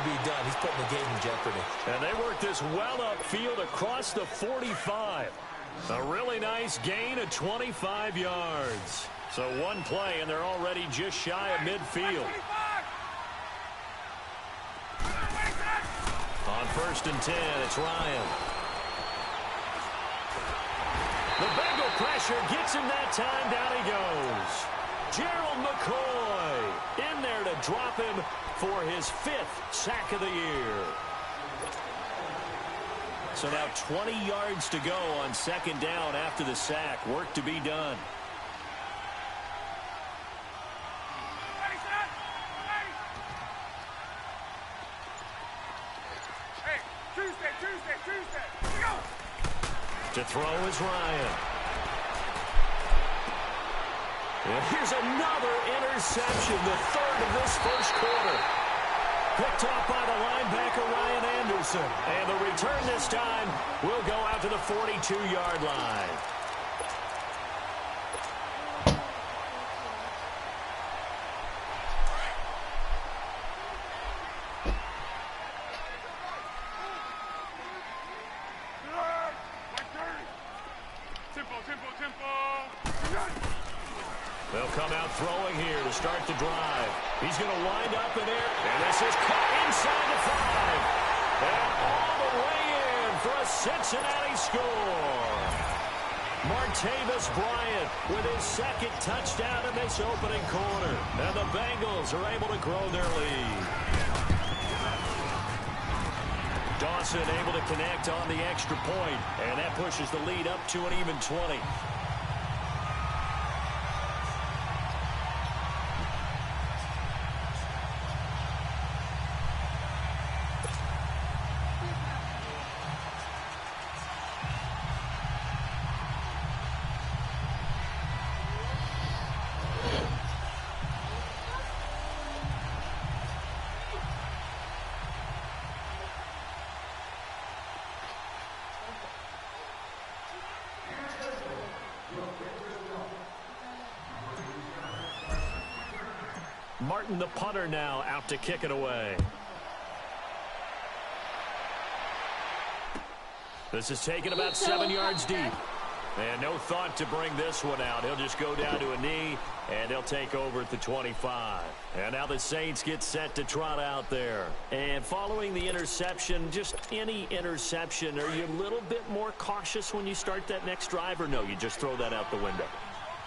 be done. He's putting the game in jeopardy. And they work this well upfield across the 45. A really nice gain of 25 yards. So one play, and they're already just shy of midfield. On 1st and 10, it's Ryan. The Bengal pressure gets him that time. Down he goes. Gerald McCoy in there to drop him for his 5th sack of the year. So now 20 yards to go on 2nd down after the sack. Work to be done. To throw is Ryan. And here's another interception, the 3rd of this 1st quarter. Picked off by the linebacker, Ryan Anderson. And the return this time will go out to the 42-yard line. They'll come out throwing here to start the drive. He's going to wind up in there, and this is caught inside the 5. And all the way in for a Cincinnati score. Martavis Bryant with his 2nd touchdown in this opening quarter. And the Bengals are able to grow their lead. Dawson able to connect on the extra point, and that pushes the lead up to an even 20. Martin, the punter, now out to kick it away. This is taken about 7 yards deep. And no thought to bring this one out. He'll just go down to a knee, and he'll take over at the 25. And now the Saints get set to trot out there. And following the interception, just any interception, are you a little bit more cautious when you start that next drive, or no, you just throw that out the window?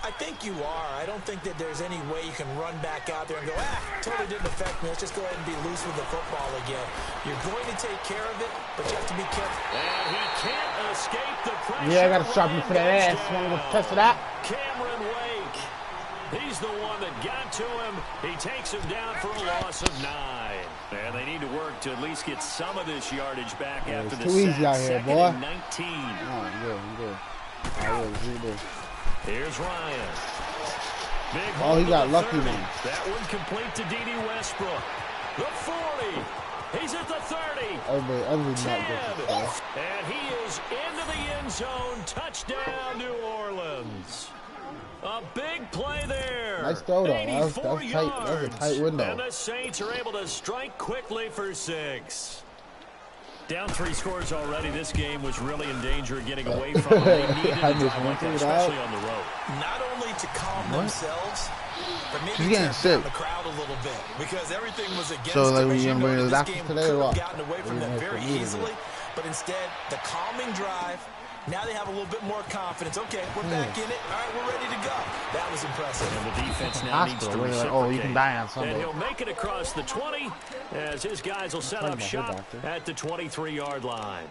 I think you are. I don't think that there's any way you can run back out there and go, totally didn't affect me. Let's just go ahead and be loose with the football again. You're going to take care of it, but you have to be careful. And he can't escape the pressure. Yeah, I got to stop him for that ass. Want to go test it out? Cameron Wake. He's the one that got to him. He takes him down for a loss of 9. And they need to work to at least get some of this yardage back after the sack. Too easy out here, boy. 19. Oh, I'm good. I will. Here's Ryan. Oh, he got lucky one. That one complete to D.D. Westbrook. The 40. He's at the 30. 10. And he is into the end zone. Touchdown, New Orleans. A big play there. Nice throw, though. That was tight. That was a tight window. And the Saints are able to strike quickly for 6. Down 3 scores already. This game was really in danger of getting away from them. They needed a drive like that, especially on the road. Not only to calm themselves, but maybe to calm the crowd a little bit, because everything was against them. Like, you know, this game could have gotten away from them very easily, but instead, the calming drive. Now they have a little bit more confidence. Okay, we're back in it. All right, we're ready to go. That was impressive. And the defense now needs to reciprocate. Oh, you can die on Sunday. And he'll make it across the 20 as his guys will set up shop at the 23-yard line.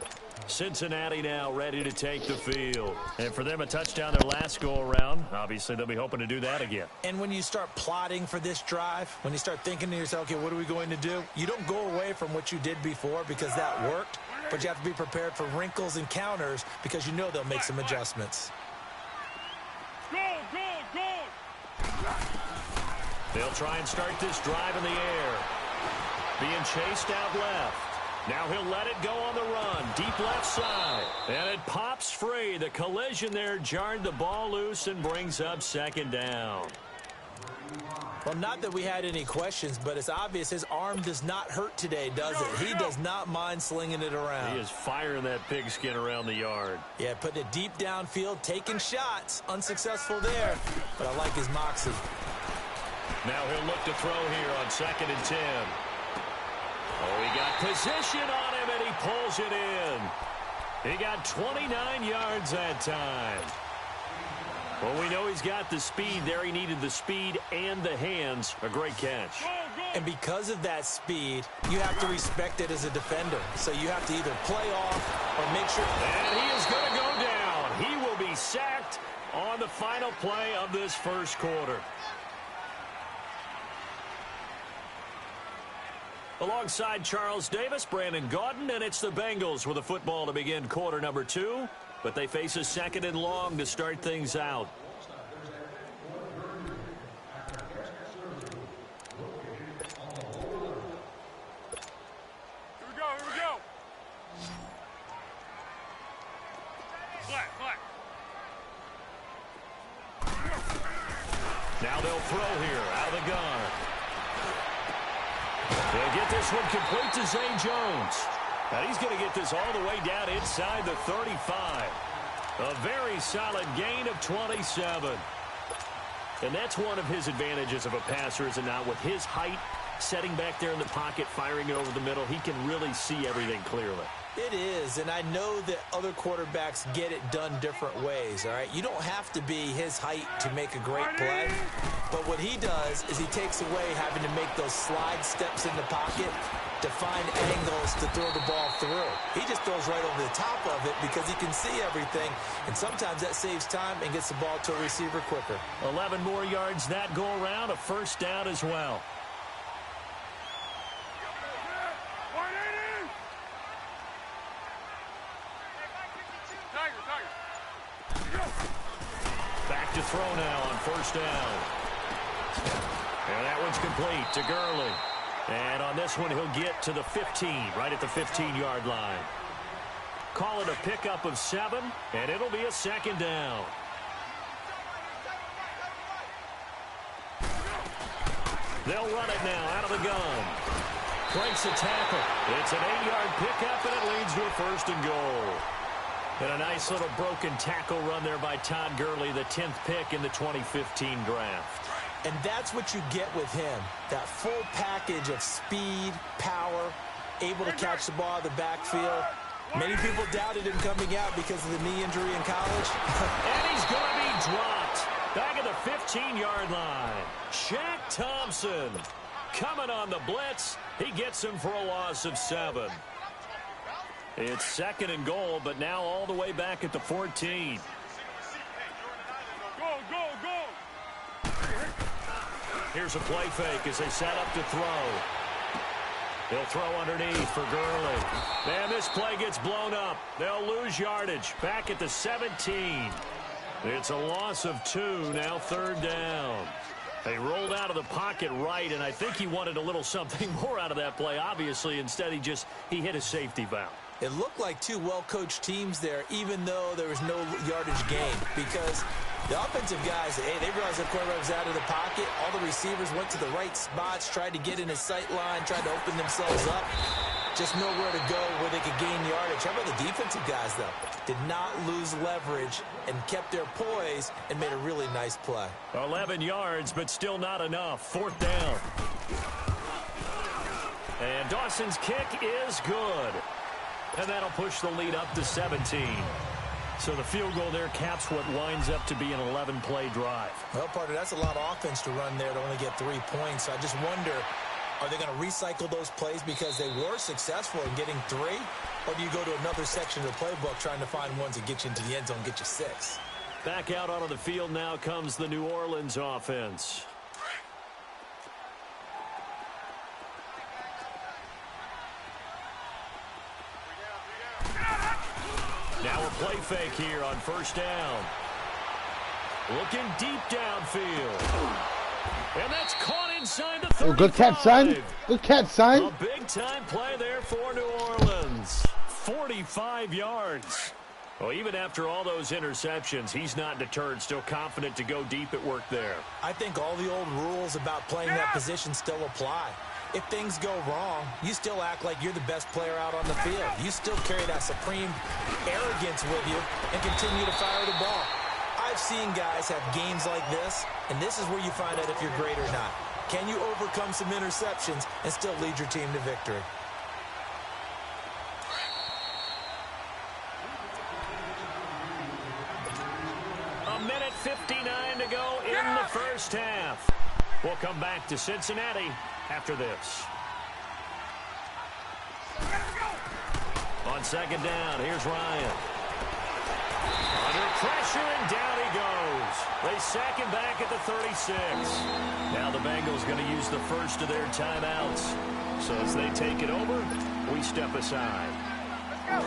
Cincinnati now ready to take the field. And for them, a touchdown their last go-around. Obviously, they'll be hoping to do that again. And when you start plotting for this drive, when you start thinking to yourself, okay, what are we going to do? You don't go away from what you did before because that worked. But you have to be prepared for wrinkles and counters because you know they'll make some adjustments. They'll try and start this drive in the air. Being chased out left. Now he'll let it go on the run. Deep left side. And it pops free. The collision there jarred the ball loose and brings up 2nd down. Well, not that we had any questions, but it's obvious his arm does not hurt today, does it? He does not mind slinging it around. He is firing that pigskin around the yard. Yeah, putting it deep downfield, taking shots. Unsuccessful there, but I like his moxie. Now he'll look to throw here on 2nd and 10. Oh, he got position on him, and he pulls it in. He got 29 yards that time. Well, we know he's got the speed there. He needed the speed and the hands. A great catch. And because of that speed, you have to respect it as a defender. So you have to either play off or make sure. And he is going to go down. He will be sacked on the final play of this first quarter. Alongside Charles Davis, Brandon Gaudin, and it's the Bengals with the football to begin quarter number 2. But they face a 2nd and long to start things out. Here we go. Black. Now they'll throw here out of the gun. They'll get this one complete to Zay Jones. And he's going to get this all the way down inside the 35. A very solid gain of 27. And that's one of his advantages of a passer, is it not? With his height, setting back there in the pocket, firing it over the middle, he can really see everything clearly. It is, and I know that other quarterbacks get it done different ways, all right? You don't have to be his height to make a great play, but what he does is he takes away having to make those slide steps in the pocket to find angles to throw the ball through. He just throws right over the top of it because he can see everything, and sometimes that saves time and gets the ball to a receiver quicker. 11 more yards that go around, a first down as well. Back to throw now on first down. And that one's complete to Gurley. And on this one, he'll get to the 15, right at the 15-yard line. Call it a pickup of 7, and it'll be a 2nd down. They'll run it now out of the gun. Breaks a tackle. It's an 8-yard pickup, and it leads to a 1st and goal. And a nice little broken tackle run there by Todd Gurley, the 10th pick in the 2015 draft. And that's what you get with him, that full package of speed, power, able to catch the ball out of the backfield. Many people doubted him coming out because of the knee injury in college. And he's going to be dropped back at the 15-yard line. Shaq Thompson coming on the blitz. He gets him for a loss of 7. It's 2nd and goal, but now all the way back at the 14. Go. Here's a play fake as they set up to throw. They'll throw underneath for Gurley. Man, this play gets blown up. They'll lose yardage back at the 17. It's a loss of 2, now 3rd down. They rolled out of the pocket right, and I think he wanted a little something more out of that play, obviously. Instead, he hit a safety valve. It looked like two well-coached teams there, even though there was no yardage gain, because the offensive guys, hey, they realized the quarterback was out of the pocket. All the receivers went to the right spots, tried to get in his sight line, tried to open themselves up. Just nowhere to go where they could gain yardage. How about the defensive guys, though? Did not lose leverage and kept their poise and made a really nice play. 11 yards, but still not enough. 4th down. And Dawson's kick is good. And that'll push the lead up to 17. So the field goal there caps what winds up to be an 11-play drive. Well, partner, that's a lot of offense to run there to only get 3 points. I just wonder, are they going to recycle those plays because they were successful in getting 3? Or do you go to another section of the playbook trying to find ones that get you into the end zone, get you 6? Back out onto the field now comes the New Orleans offense. Now a play fake here on first down. Looking deep downfield. And that's caught inside the 35. Oh, good catch, son. Good catch, son. A big-time play there for New Orleans. 45 yards. Well, even after all those interceptions, he's not deterred, still confident to go deep at work there. I think all the old rules about playing that position still apply. If things go wrong, you still act like you're the best player out on the field. You still carry that supreme arrogance with you and continue to fire the ball. I've seen guys have games like this, and this is where you find out if you're great or not. Can you overcome some interceptions and still lead your team to victory? A minute 59 to go in the first half. We'll come back to Cincinnati after this. On second down, here's Ryan. Under pressure, and down he goes. They sack him back at the 36. Now the Bengals going to use the first of their timeouts. So as they take it over, we step aside. Let's go.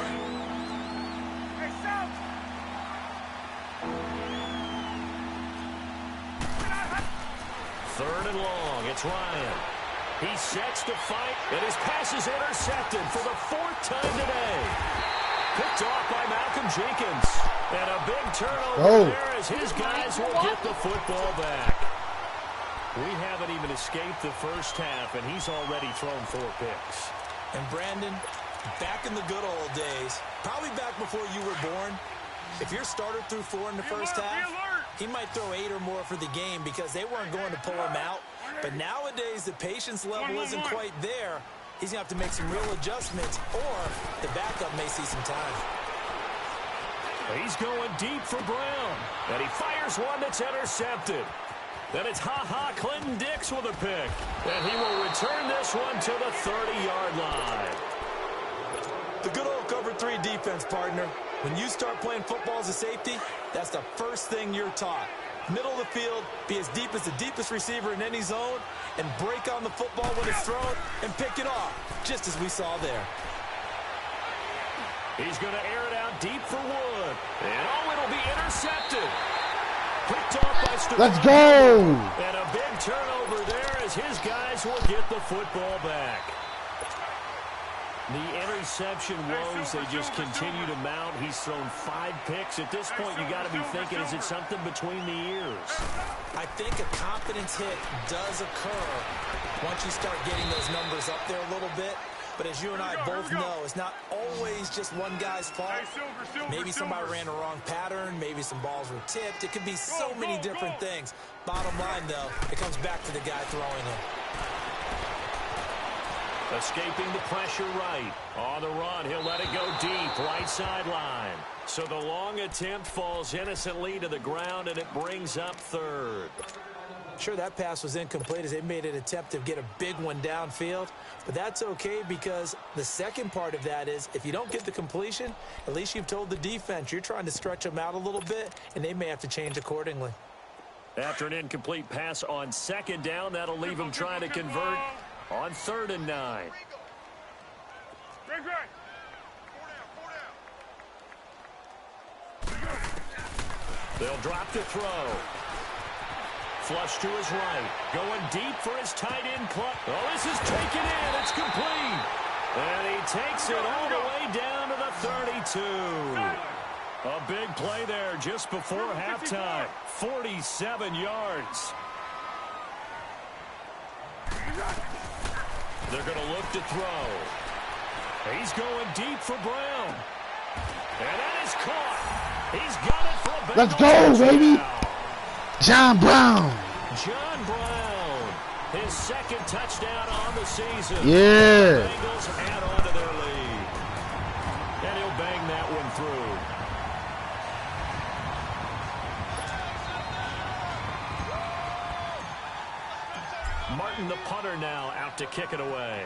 Hey, South. Third and long, it's Ryan. He sets to fight, and his pass is intercepted for the fourth time today. Picked off by Malcolm Jenkins. And a big turnover there as his guys will get the football back. We haven't even escaped the first half, and he's already thrown 4 picks. And Brandon, back in the good old days, probably back before you were born, if your starter threw 4 in the first half, he might throw 8 or more for the game because they weren't going to pull him out. But nowadays, the patience level isn't quite there. He's going to have to make some real adjustments, or the backup may see some time. He's going deep for Brown, and he fires one that's intercepted. Then it's Clinton Dix with a pick, and he will return this one to the 30-yard line. The good old cover 3 defense, partner. When you start playing football as a safety, that's the first thing you're taught. Middle of the field, be as deep as the deepest receiver in any zone, and break on the football when it's thrown and pick it off, just as we saw there. He's going to air it out deep for Wood. And it'll be intercepted. Picked off by Stefan. Let's go! And a big turnover there as his guys will get the football back. The interception woes, they just continue to mount. He's thrown 5 picks. At this point, you got to be thinking, is it something between the ears? I think a confidence hit does occur once you start getting those numbers up there a little bit. But as you and I both know, it's not always just one guy's fault. Maybe somebody ran a wrong pattern. Maybe some balls were tipped. It could be so many different things. Bottom line, though, it comes back to the guy throwing it. Escaping the pressure right. On the run, he'll let it go deep, right sideline. So the long attempt falls innocently to the ground, and it brings up third. Sure, that pass was incomplete as they made an attempt to get a big one downfield. But that's okay because the second part of that is if you don't get the completion, at least you've told the defense you're trying to stretch them out a little bit, and they may have to change accordingly. After an incomplete pass on second down, that'll leave him trying to convert on 3rd and 9. They'll drop the throw. Flush to his right. Going deep for his tight end clutch. Oh, this is taken in. It's complete. And he takes it all the way down to the 32. A big play there just before halftime. 47 yards. They're going to look to throw. He's going deep for Brown. And that is caught. He's got it for a Let's go, baby. John Brown. John Brown. His second touchdown on the season. Yeah. The Bengals add on to their lead. And he'll bang that one through. Martin, the punter, now out to kick it away.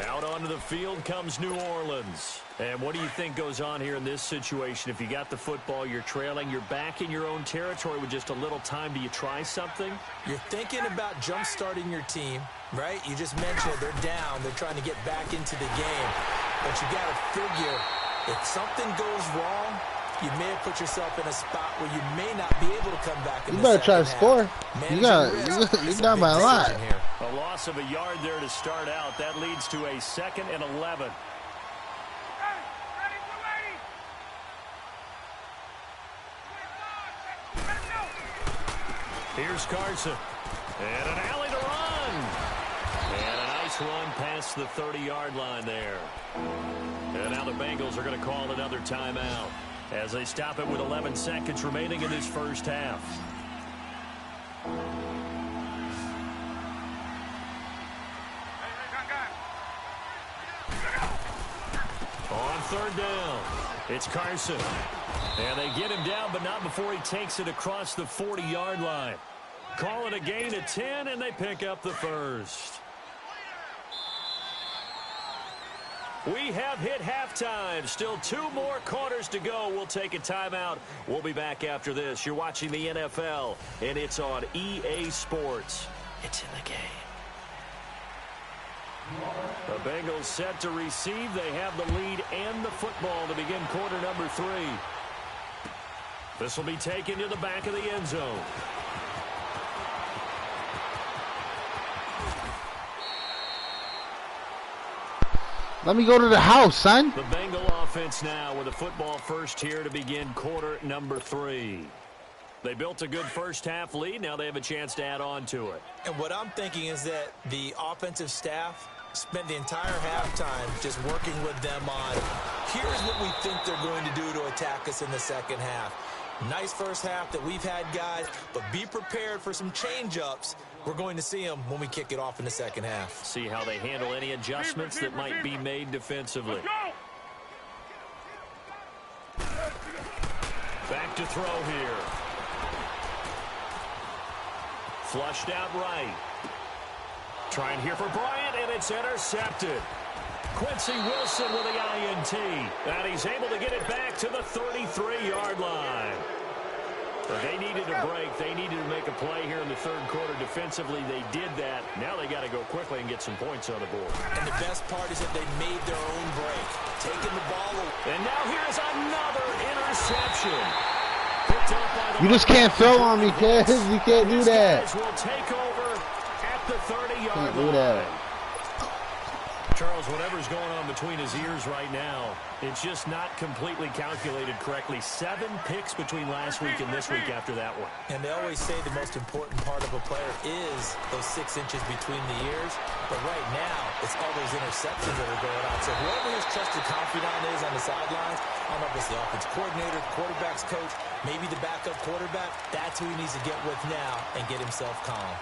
Out onto the field comes New Orleans. And what do you think goes on here in this situation? If you got the football, you're trailing, you're back in your own territory with just a little time. Do you try something? You're thinking about jump-starting your team, right? You just mentioned they're down. They're trying to get back into the game. But you got to figure, if something goes wrong, you may have put yourself in a spot where you may not be able to come back in You the better try to second score. half. You not by a lot. A A loss of a yard there to start out. That leads to a 2nd and 11. Here's Carson. And an alley to run. And a nice run past the 30-yard line there. And now the Bengals are going to call another timeout as they stop it with 11 seconds remaining in this first half. On 3rd down, it's Carson. And they get him down, but not before he takes it across the 40-yard line. Call it a gain of 10, and they pick up the first. We have hit halftime. Still 2 more quarters to go. We'll take a timeout. We'll be back after this. You're watching the NFL, and it's on EA Sports. It's in the game. The Bengals set to receive. They have the lead and the football to begin quarter number 3. This will be taken to the back of the end zone. Let me go to the house, son. The Bengal offense now with a football first here to begin quarter number 3. They built a good first half lead. Now they have a chance to add on to it. And what I'm thinking is that the offensive staff spent the entire halftime just working with them on, here's what we think they're going to do to attack us in the second half. Nice first half that we've had, guys, but be prepared for some change-ups. We're going to see them when we kick it off in the second half. See how they handle any adjustments that might be made defensively. Back to throw here. Flushed out right. Trying here for Bryant, and it's intercepted. Quincy Wilson with the INT. And he's able to get it back to the 33-yard line. But they needed a break. They needed to make a play here in the third quarter. Defensively, they did that. Now they got to go quickly and get some points on the board. And the best part is that they made their own break, taking the ball away. And now here's another interception. Picked up by the You just can't throw on me, kids. You can't do that. These guys will take over at the 30-yard line. Can't do that. Charles, whatever's going on between his ears right now, it's just not completely calculated correctly. 7 picks between last week and this week after that one. And they always say the most important part of a player is those 6 inches between the ears. But right now, it's all those interceptions that are going on. So whoever his trusted confidant is on the sidelines, I don't know if it's the offense coordinator, the quarterback's coach, maybe the backup quarterback, that's who he needs to get with now and get himself calm.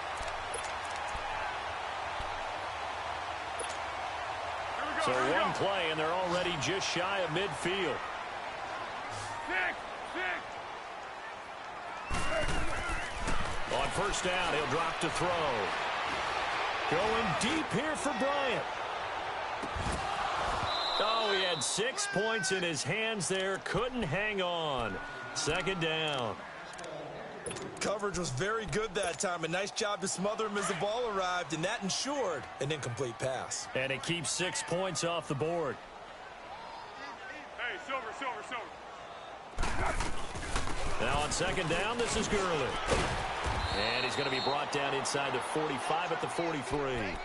So one play, and they're already just shy of midfield. On first down, he'll drop to throw. Going deep here for Bryant. Oh, he had 6 points in his hands there. Couldn't hang on. Second down. Coverage was very good that time. A nice job to smother him as the ball arrived, and that ensured an incomplete pass. And it keeps 6 points off the board. Hey, Silver. Now on second down, this is Gurley. And he's going to be brought down inside the 45 at the 43.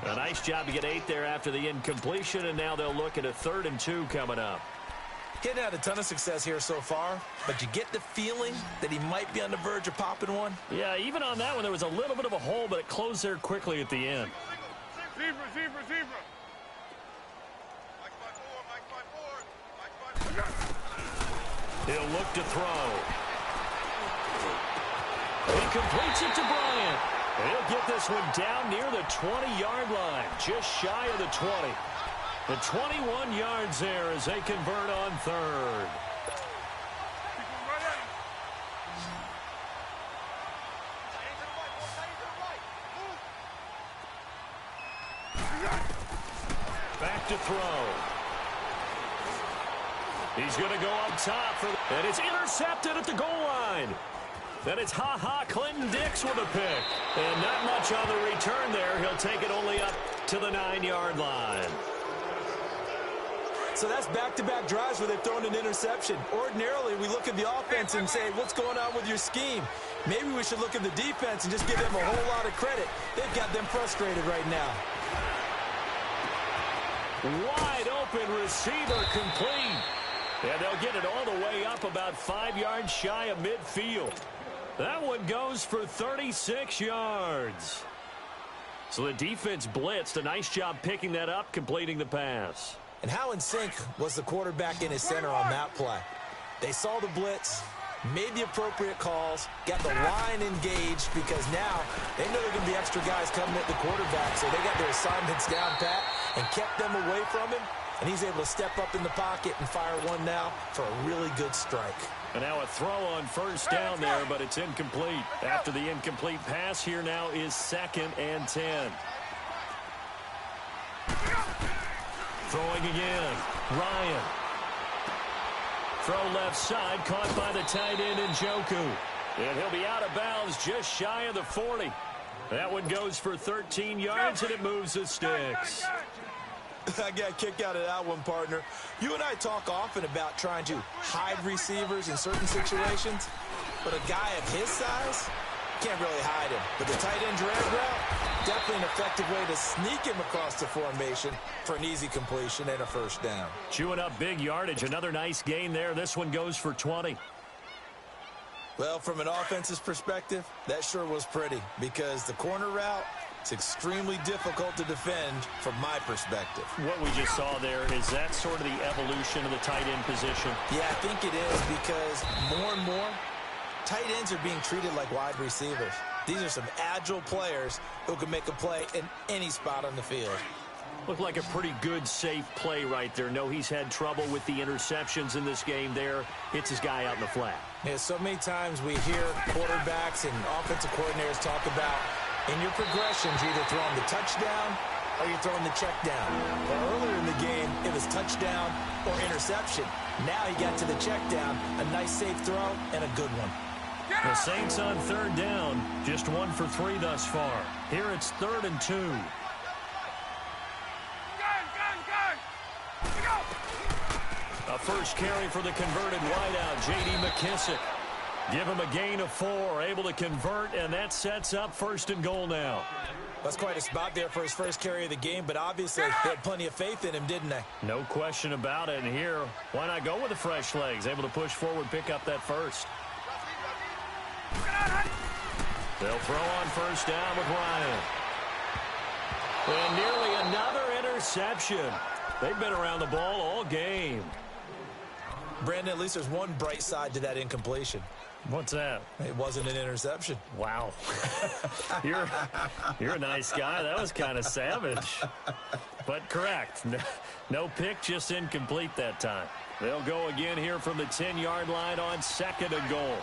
A nice job to get 8 there after the incompletion, and now they'll look at a 3rd and 2 coming up. Getting had a ton of success here so far, but you get the feeling that he might be on the verge of popping one. Yeah, even on that one, there was a little bit of a hole, but it closed there quickly at the end. Zebra. He'll look to throw. He completes it to Bryant. He'll get this one down near the 20-yard line, just shy of the 20. The 21 yards there as they convert on 3rd. Back to throw. He's going to go up top, and it's intercepted at the goal line. Then it's Clinton Dix with a pick. And not much on the return there. He'll take it only up to the 9-yard line. So that's back-to-back drives where they've thrown an interception. Ordinarily, we look at the offense and say, what's going on with your scheme? Maybe we should look at the defense and just give them a whole lot of credit. They've got them frustrated right now. Wide open receiver complete. And they'll get it all the way up about 5 yards shy of midfield. That one goes for 36 yards. So the defense blitzed. A nice job picking that up, completing the pass. And how in sync was the quarterback in his center on that play? They saw the blitz, made the appropriate calls, got the line engaged because now they know there are going to be extra guys coming at the quarterback, so they got their assignments down pat and kept them away from him, and he's able to step up in the pocket and fire one now for a really good strike. And now a throw on first down there, but it's incomplete. After the incomplete pass, here now is 2nd and 10. Throwing again. Ryan. Throw left side, caught by the tight end Njoku. And he'll be out of bounds just shy of the 40. That one goes for 13 yards, and it moves the sticks. I got a kick out of that one, partner. You and I talk often about trying to hide receivers in certain situations, but a guy of his size can't really hide him. But the tight end drag route, definitely an effective way to sneak him across the formation for an easy completion and a first down. Chewing up big yardage. Another nice gain there. This one goes for 20. Well, from an offense's perspective, that sure was pretty because the corner route, it's extremely difficult to defend from my perspective. What we just saw there, is that sort of the evolution of the tight end position? Yeah, I think it is because more and more, tight ends are being treated like wide receivers. These are some agile players who can make a play in any spot on the field. Looked like a pretty good, safe play right there. No, he's had trouble with the interceptions in this game there. Hits his guy out in the flat. Yeah, so many times we hear quarterbacks and offensive coordinators talk about in your progressions, you're either throwing the touchdown or you're throwing the check down. But earlier in the game, it was touchdown or interception. Now he got to the check down, a nice safe throw, and a good one. The Saints on 3rd down, just 1 for 3 thus far. Here it's 3rd and 2. A first carry for the converted wideout, J.D. McKissick. Give him a gain of 4, able to convert, and that sets up 1st and goal now. That's quite a spot there for his first carry of the game, but obviously they had plenty of faith in him, didn't they? No question about it, and here, why not go with the fresh legs? Able to push forward, pick up that first. They'll throw on first down with Ryan. And nearly another interception. They've been around the ball all game. Brandon, at least there's one bright side to that incompletion. What's that? It wasn't an interception. Wow. You're a nice guy. That was kind of savage. But correct. No pick, just incomplete that time. They'll go again here from the 10-yard line on 2nd and goal.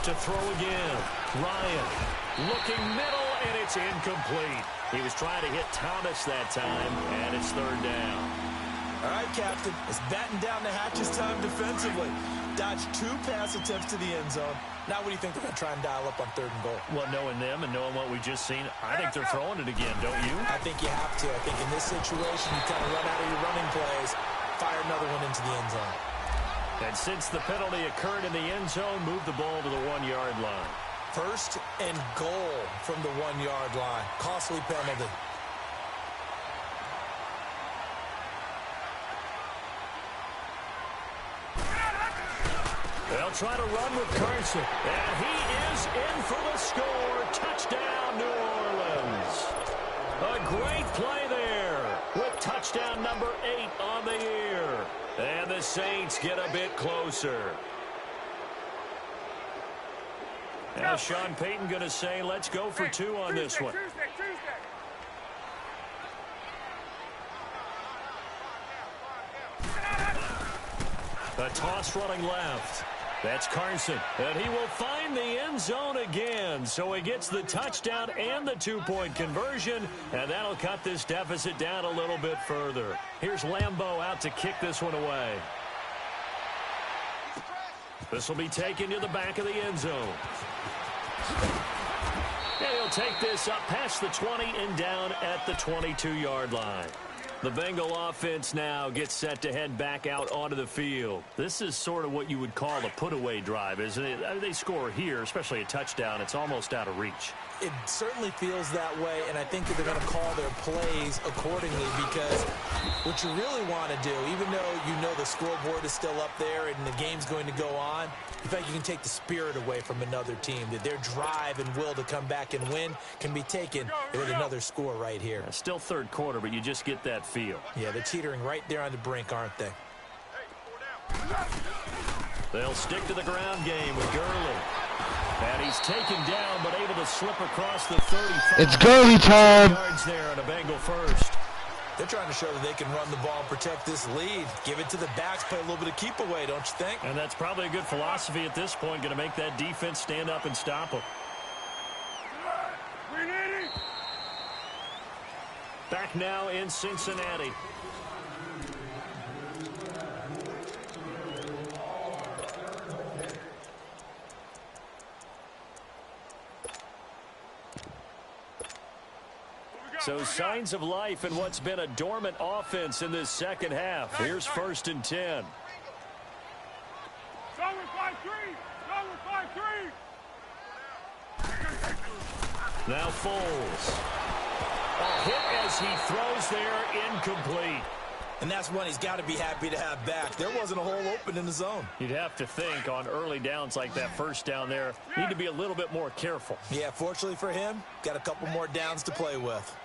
To throw again. Ryan looking middle, and it's incomplete. He was trying to hit Thomas that time, and it's 3rd down. All right, Captain, it's batten down the hatches time defensively. Dodged 2 pass attempts to the end zone. Now what do you think they're going to try and dial up on 3rd and goal? Well, knowing them and knowing what we just seen, I think they're throwing it again, don't you? I think you have to. I think in this situation, you kind of run out of your running plays, fire another one into the end zone. And since the penalty occurred in the end zone, move the ball to the 1-yard line. 1st and goal from the 1-yard line. Costly penalty. They'll try to run with Carson. And he is in for the score. Touchdown, New Orleans. A great play there with touchdown number 8 on the year. And the Saints get a bit closer. Now Sean Payton going to say, let's go for 2 on this one. A toss running left. That's Carson. And he will find the end zone again. So he gets the touchdown and the 2-point conversion. And that'll cut this deficit down a little bit further. Here's Lambeau out to kick this one away. This will be taken to the back of the end zone. And he'll take this up past the 20 and down at the 22-yard line. The Bengal offense now gets set to head back out onto the field. This is sort of what you would call a put-away drive, isn't it? I mean, they score here, especially a touchdown. It's almost out of reach. It certainly feels that way, and I think that they're going to call their plays accordingly because what you really want to do, even though you know the scoreboard is still up there and the game's going to go on, in fact, you can take the spirit away from another team, that their drive and will to come back and win can be taken with another score right here. Still third quarter, but you just get that feel. Yeah, they're teetering right there on the brink, aren't they? They'll stick to the ground game with Gurley. And he's taken down, but able to slip across the 35. It's Gurley time. Yards there on a Bengal first. They're trying to show that they can run the ball and protect this lead. Give it to the backs, play a little bit of keep away, don't you think? And that's probably a good philosophy at this point, going to make that defense stand up and stop them. Back now in Cincinnati. So signs of life in what's been a dormant offense in this second half. Here's 1st and 10. Now Foles. A hit as he throws there, incomplete. And that's one he's got to be happy to have back. There wasn't a hole open in the zone. You'd have to think on early downs like that first down there, need to be a little bit more careful. Yeah, fortunately for him, got a couple more downs to play with.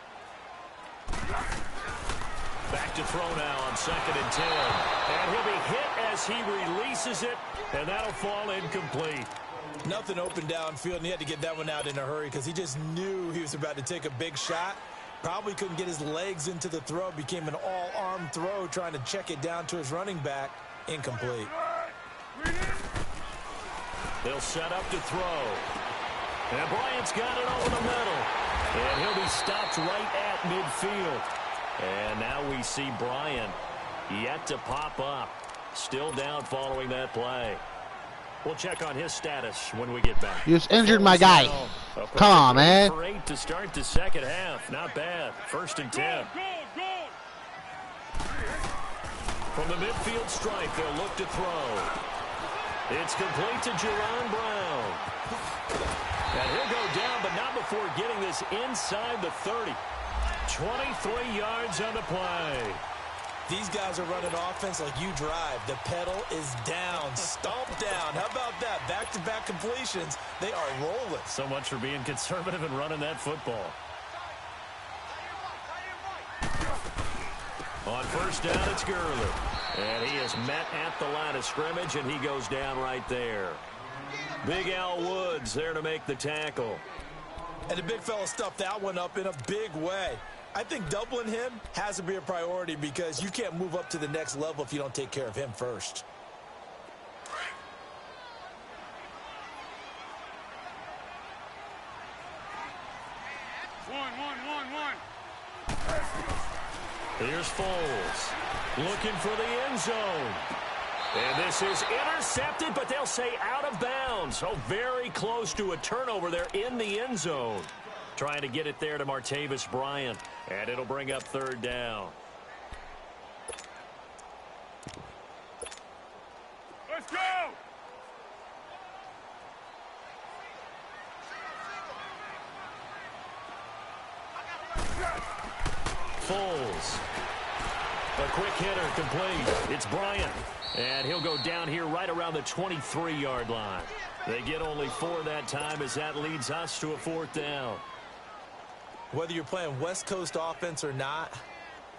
Back to throw now on 2nd and 10. And he'll be hit as he releases it, and that'll fall incomplete. Nothing open downfield, and he had to get that one out in a hurry because he just knew he was about to take a big shot. Probably couldn't get his legs into the throw. Became an all-arm throw trying to check it down to his running back. Incomplete. They'll set up to throw. And Bryant's got it over the middle. And he'll be stopped right at midfield. And now we see Bryant yet to pop up. Still down following that play. We'll check on his status when we get back. You just injured my guy. Come on, man. 8 to start the second half. Not bad. 1st and 10. From the midfield stripe, they'll look to throw. It's complete to Jerron Brown. And he'll go down, but not before getting this inside the 30. 23 yards on the play. These guys are running offense like you drive. The pedal is down, stomp down. How about that? Back-to-back completions. They are rolling. So much for being conservative and running that football. On 1st down, it's Gurley. And he is met at the line of scrimmage, and he goes down right there. Big Al Woods there to make the tackle. And the big fella stuffed that one up in a big way. I think doubling him has to be a priority because you can't move up to the next level if you don't take care of him first. Here's Foles looking for the end zone. And this is intercepted, but they'll say out of bounds. So very close to a turnover there in the end zone. Trying to get it there to Martavis Bryant. And it'll bring up 3rd down. Let's go! Foles. A quick hitter complete. It's Bryant. And he'll go down here right around the 23-yard line. They get only 4 that time as that leads us to a 4th down. Whether you're playing West Coast offense or not,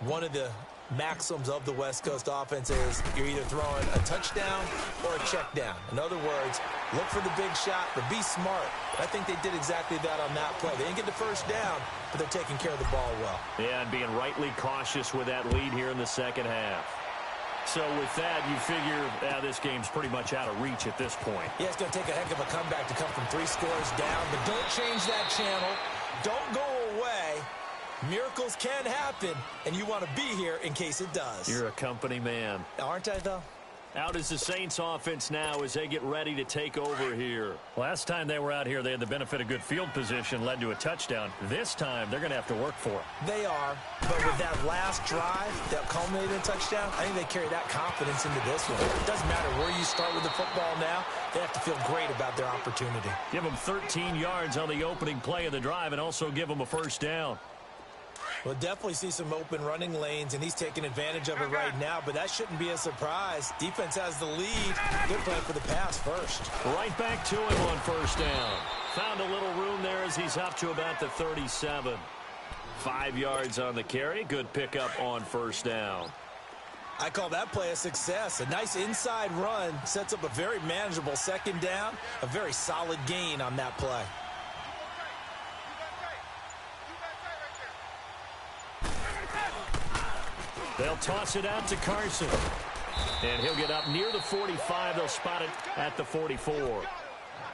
one of the maxims of the West Coast offense is you're either throwing a touchdown or a check down. In other words, look for the big shot, but be smart. I think they did exactly that on that play. They didn't get the 1st down, but they're taking care of the ball well. Yeah, and being rightly cautious with that lead here in the second half. So with that, you figure this game's pretty much out of reach at this point. Yeah, it's going to take a heck of a comeback to come from 3 scores down, but don't change that channel. Don't go away. Miracles can happen, and you want to be here in case it does. You're a company man. Aren't I, though? Out is the Saints offense now as they get ready to take over here. Last time they were out here, they had the benefit of good field position, led to a touchdown. This time, they're going to have to work for it. They are, but with that last drive that culminated in a touchdown, I think they carry that confidence into this one. It doesn't matter where you start with the football now. They have to feel great about their opportunity. Give them 13 yards on the opening play of the drive and also give them a first down. We'll definitely see some open running lanes, and he's taking advantage of it right now, but that shouldn't be a surprise. Defense has the lead. They're playing for the pass first. Right back to him on first down. Found a little room there as he's up to about the 37. 5 yards on the carry. Good pickup on first down. I call that play a success. A nice inside run sets up a very manageable second down. A very solid gain on that play. They'll toss it out to Carson. And he'll get up near the 45. They'll spot it at the 44.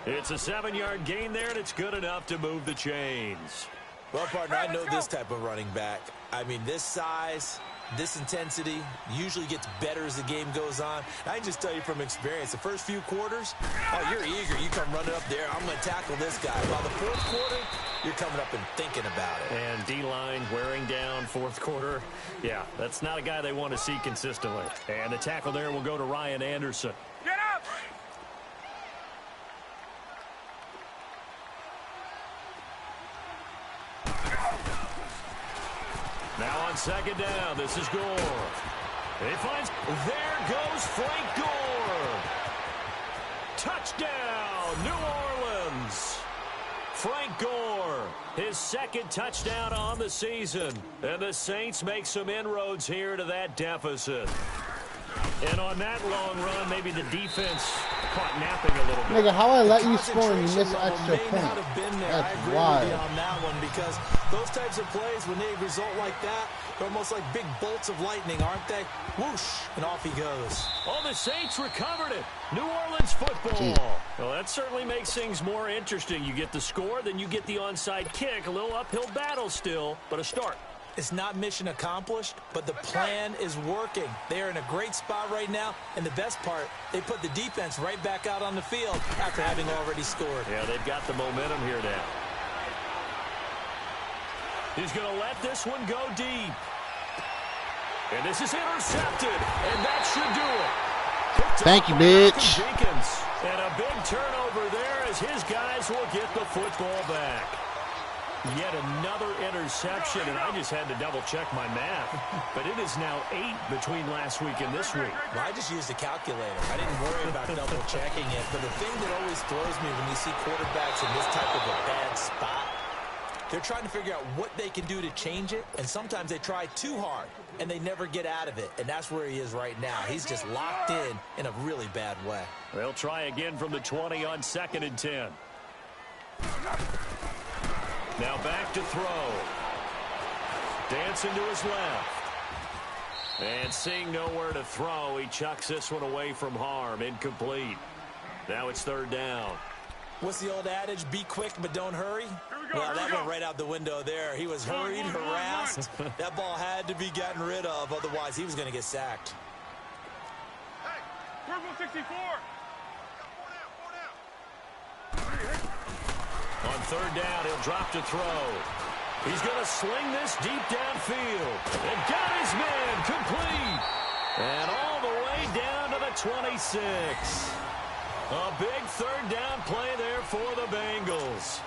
It's a 7-yard gain there, and it's good enough to move the chains. Well, partner, I know this type of running back. I mean, this size, this intensity usually gets better as the game goes on. I can just tell you from experience, the first few quarters, oh, you're eager. You come running up there, I'm going to tackle this guy. While the fourth quarter, you're coming up and thinking about it. And D-line wearing down fourth quarter. Yeah, that's not a guy they want to see consistently. And the tackle there will go to Ryan Anderson. Get up! Now on second down, this is Gore. He finds, there goes Frank Gore. Touchdown, New Orleans. Frank Gore, his second touchdown on the season. And the Saints make some inroads here to that deficit. And on that long run, maybe the defense caught napping a little bit. Nigga, how I let you score and you miss an extra point? I agree with you on that one, because those types of plays, when they result like that, they're almost like big bolts of lightning, aren't they? Whoosh, and off he goes. Oh, the Saints recovered it. New Orleans football. Gee. Well, that certainly makes things more interesting. You get the score, then you get the onside kick. A little uphill battle still, but a start. It's not mission accomplished, but the plan is working. They are in a great spot right now, and the best part, they put the defense right back out on the field after having already scored. Yeah, they've got the momentum here now. He's going to let this one go deep. And this is intercepted, and that should do it. Thank you, bitch. Jenkins. And a big turnover there as his guys will get the football back. Yet another interception, and I just had to double-check my math. But it is now 8 between last week and this week. Well, I just used a calculator. I didn't worry about double-checking it. But the thing that always throws me when you see quarterbacks in this type of a bad spot, they're trying to figure out what they can do to change it, and sometimes they try too hard, and they never get out of it. And that's where he is right now. He's just locked in a really bad way. They'll try again from the 20 on 2nd and 10. Now back to throw. Dancing to his left. And seeing nowhere to throw, he chucks this one away from harm. Incomplete. Now it's 3rd down. What's the old adage? Be quick, but don't hurry. Well, that went right out the window there. He was hurried, harassed. That ball had to be gotten rid of. Otherwise, he was going to get sacked. Hey, purple 64. On 3rd down, he'll drop to throw. He's going to sling this deep downfield. And got his man complete. And all the way down to the 26. A big 3rd down play there for the Bengals.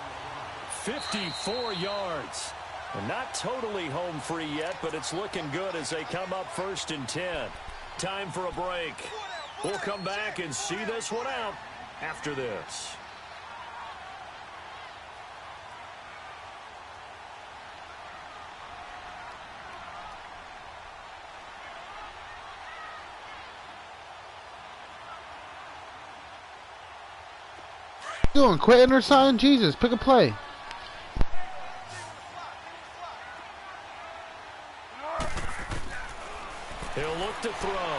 54 yards. And not totally home free yet, but it's looking good as they come up 1st and 10. Time for a break. We'll come back and see this one out after this. Doing quitting or something? Jesus, pick a play. He'll look to throw.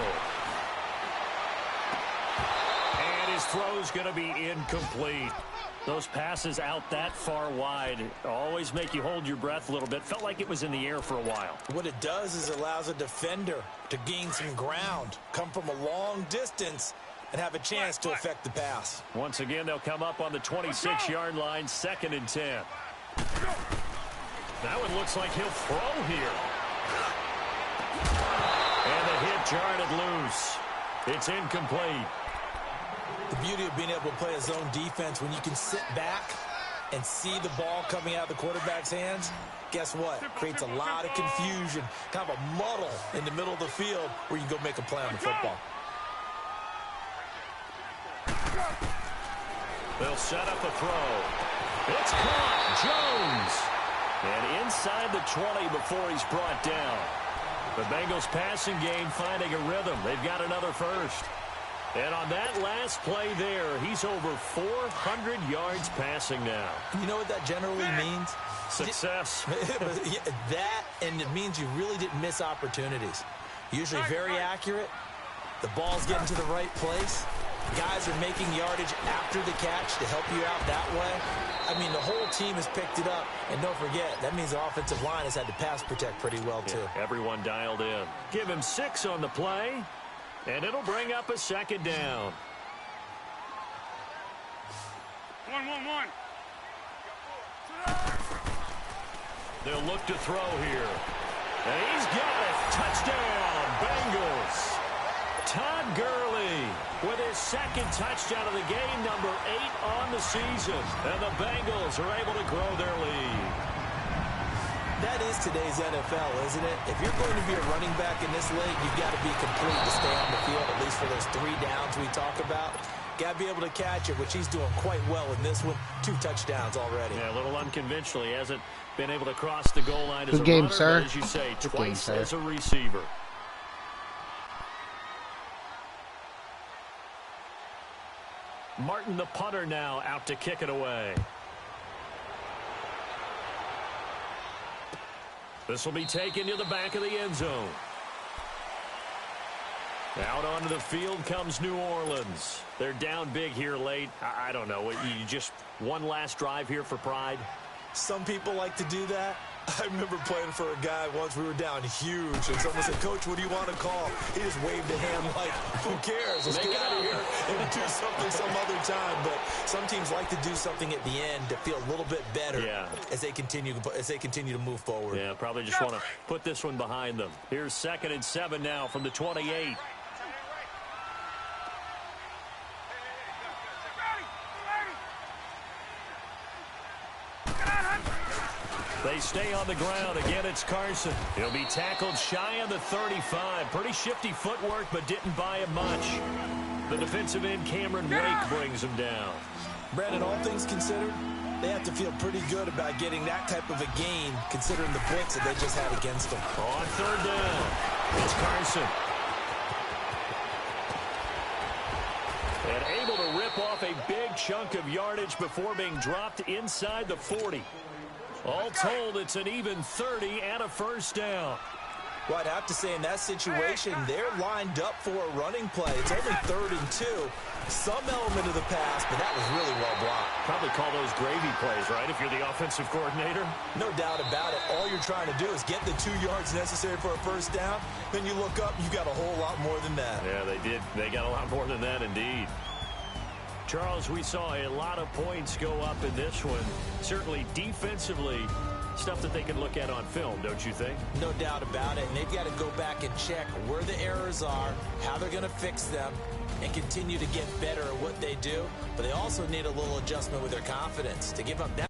And his throw's going to be incomplete. Those passes out that far wide always make you hold your breath a little bit. Felt like it was in the air for a while. What it does is it allows a defender to gain some ground, come from a long distance, and have a chance to affect the pass. Once again, they'll come up on the 26-yard line, 2nd and 10. That one looks like he'll throw here. And the hit jarred it loose. It's incomplete. The beauty of being able to play a zone defense when you can sit back and see the ball coming out of the quarterback's hands, guess what? Creates a lot of confusion, kind of a muddle in the middle of the field where you can go make a play on the football. They'll set up a throw. It's caught. Jones. And inside the 20 before he's brought down. The Bengals passing game finding a rhythm. They've got another first. And on that last play there, he's over 400 yards passing now. You know what that generally means? Success. That, and it means you really didn't miss opportunities. Usually very accurate. The ball's getting to the right place. Guys are making yardage after the catch to help you out that way. I mean, the whole team has picked it up. And don't forget, that means the offensive line has had to pass protect pretty well, too. Yeah, everyone dialed in. Give him 6 on the play, and it'll bring up a 2nd down. 1-1-1. They'll look to throw here. And he's got it. Touchdown, Bengals. Todd Gurley with his 2nd touchdown of the game, number 8 on the season. And the Bengals are able to grow their lead. That is today's NFL, isn't it? If you're going to be a running back in this league, you've got to be complete to stay on the field, at least for those 3 downs we talk about. Got to be able to catch it, which he's doing quite well in this one. 2 touchdowns already. Yeah, a little unconventional. He hasn't been able to cross the goal line as Good a game, runner, sir. but as you say, Good twice game, sir. as a receiver. Martin, the punter, now out to kick it away. This will be taken to the back of the end zone. Out onto the field comes New Orleans. They're down big here late. I don't know. You just one last drive here for pride? Some people like to do that. I remember playing for a guy once. We were down huge, and someone said, "Coach, what do you want to call?" He just waved a hand like, "Who cares? Let's get out of here and do something some other time." But some teams like to do something at the end to feel a little bit better as they continue to move forward. Yeah, probably just want to put this one behind them. Here's 2nd and 7 now from the 28. They stay on the ground. Again, it's Carson. He'll be tackled shy of the 35. Pretty shifty footwork, but didn't buy him much. The defensive end, Cameron Wake, brings him down. Brandon, all things considered, they have to feel pretty good about getting that type of a gain, considering the blitz that they just had against them. On 3rd down, it's Carson. And able to rip off a big chunk of yardage before being dropped inside the 40. All told, it's an even 30 and a 1st down. Well, I'd have to say in that situation, they're lined up for a running play. It's only 3rd and 2. Some element of the pass, but that was really well blocked. Probably call those gravy plays, right, if you're the offensive coordinator? No doubt about it. All you're trying to do is get the 2 yards necessary for a 1st down. Then you look up, you got a whole lot more than that. Yeah, they did. They got a lot more than that, indeed. Charles, we saw a lot of points go up in this one. Certainly defensively, stuff that they can look at on film, don't you think? No doubt about it. And they've got to go back and check where the errors are, how they're going to fix them, and continue to get better at what they do. But they also need a little adjustment with their confidence. To give up that